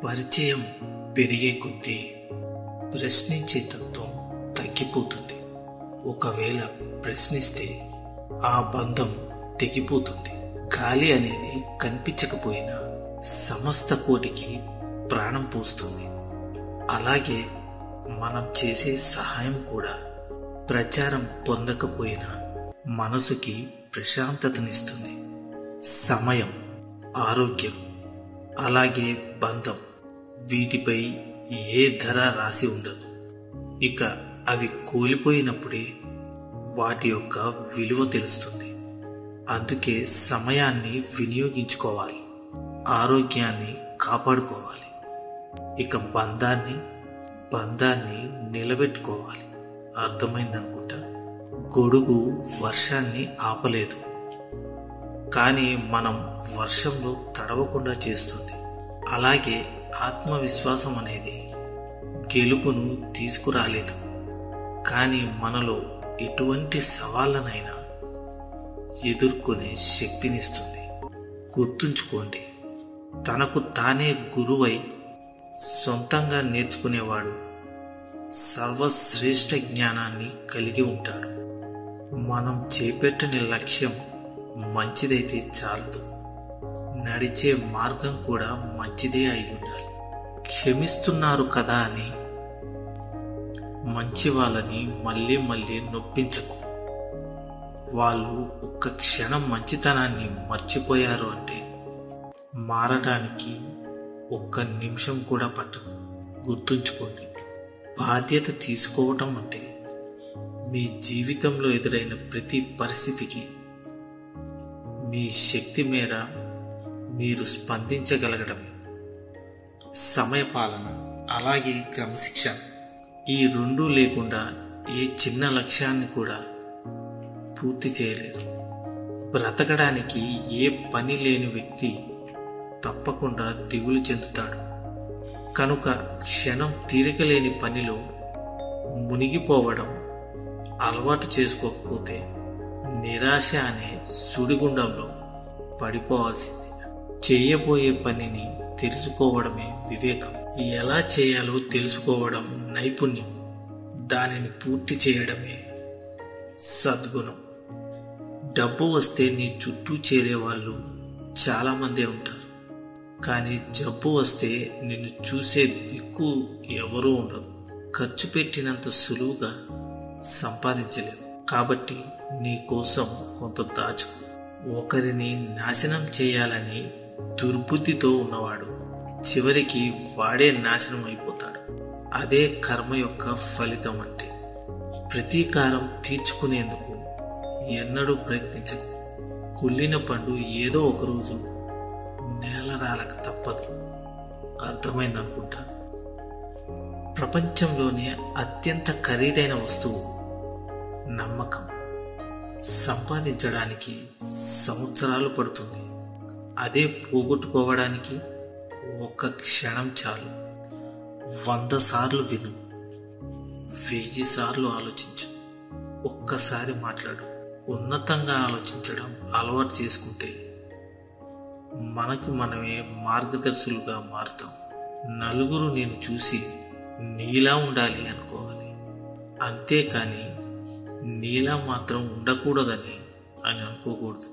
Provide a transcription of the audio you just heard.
పరిచయం పెరిగే కొద్దీ ప్రశ్నించే తత్వం తగ్గిపోతుంది. ఒకవేళ ప్రశ్నిస్తే ఆ బంధం తెగిపోతుంది. గాలి అనేది కనిపించకపోయినా సమస్త కోటికి ప్రాణం పోస్తుంది. అలాగే మనం చేసే సహాయం కూడా ప్రచారం పొందకపోయినా మనసుకి ప్రశాంతతనిస్తుంది. సమయం, ఆరోగ్యం, అలాగే బంధం, వీటిపై ఏ ధర రాసి ఉండదు. ఇక అవి కోల్పోయినప్పుడే వాటి యొక్క విలువ తెలుస్తుంది. అందుకే సమయాన్ని వినియోగించుకోవాలి, ఆరోగ్యాన్ని కాపాడుకోవాలి, ఇక బంధాన్ని నిలబెట్టుకోవాలి. అర్థమైందనుకుంటా. గొడుగు వర్షాన్ని ఆపలేదు, కానీ మనం వర్షంలో తడవకుండా చేస్తుంది. అలాగే ఆత్మవిశ్వాసం అనేది గెలుపును తీసుకురాలేదు, కానీ మనలో ఎటువంటి సవాళ్ళనైనా ఎదుర్కొనే శక్తినిస్తుంది. గుర్తుంచుకోండి, తనకు తానే గురువై సొంతంగా నేర్చుకునేవాడు సర్వశ్రేష్ఠ జ్ఞానాన్ని కలిగి ఉంటాడు. మనం చేపట్టిన లక్ష్యం మంచిదైతే చాలదు, నడిచే మార్గం కూడా మంచిదే అయి ఉండాలి. క్షమిస్తున్నారు కదా అని మంచి వాళ్ళని మళ్ళీ నొప్పించకు. వాళ్ళు ఒక్క క్షణం మంచితనాన్ని మర్చిపోయారు అంటే మారడానికి ఒక్క నిమిషం కూడా పట్టదు. గుర్తుంచుకోండి, బాధ్యత తీసుకోవటం అంటే మీ జీవితంలో ఎదురైన ప్రతి పరిస్థితికి మీ శక్తి మేర మీరు స్పందించగలగడమే. సమయపాలన, అలాగే క్రమశిక్షణ, ఈ రెండూ లేకుండా ఏ చిన్న లక్ష్యాన్ని కూడా పూర్తి చేయలేరు. బ్రతకడానికి ఏ పని లేని వ్యక్తి తప్పకుండా దిగులు చెందుతాడు. కనుక క్షణం తీరిక లేని పనిలో మునిగిపోవడం అలవాటు చేసుకోకపోతే నిరాశ అనే సుడిగుండంలో పడిపోవాల్సిందే. చేయబోయే పనిని తెలుసుకోవడమే వివేకం. ఎలా చేయాలో తెలుసుకోవడం నైపుణ్యం, దానిని పూర్తి చేయడమే సద్గుణం. డబ్బు వస్తే నీ చుట్టూ చేరేవాళ్ళు చాలామందే ఉంటారు, కానీ జబ్బు వస్తే నిన్ను చూసే దిక్కు ఎవరూ ఉండరు. ఖర్చు పెట్టినంత సులువుగా సంపాదించలేవు. కాబట్టి నీ కోసం కొంత దాచుకో. ఒకరిని నాశనం చేయాలని దుర్బుద్ధితో ఉన్నవాడు చివరికి వాడే నాశనం అయిపోతాడు. అదే కర్మ యొక్క ఫలితం. అంటే ప్రతీకారం తీర్చుకునేందుకు ఎన్నడూ ప్రయత్నించకు. కుళ్ళిన పండు ఏదో ఒకరోజు నేల రాలక తప్పదు. అర్థమైందనుకుంటా. ప్రపంచంలోనే అత్యంత ఖరీదైన వస్తువు నమ్మకం. సంపాదించడానికి సంవత్సరాలు పడుతుంది, అదే పోగొట్టుకోవడానికి ఒక్క క్షణం చాలు. 100 సార్లు విను, 1000 సార్లు ఆలోచించు, ఒక్కసారి మాట్లాడు. ఉన్నతంగా ఆలోచించడం అలవాటు చేసుకుంటే మనకు మనమే మార్గదర్శులుగా మారుతాం. నలుగురు నేను చూసి నీలా ఉండాలి అనుకోవాలి, అంతేకాని నీలా మాత్రం ఉండకూడదని అని అనుకోకూడదు.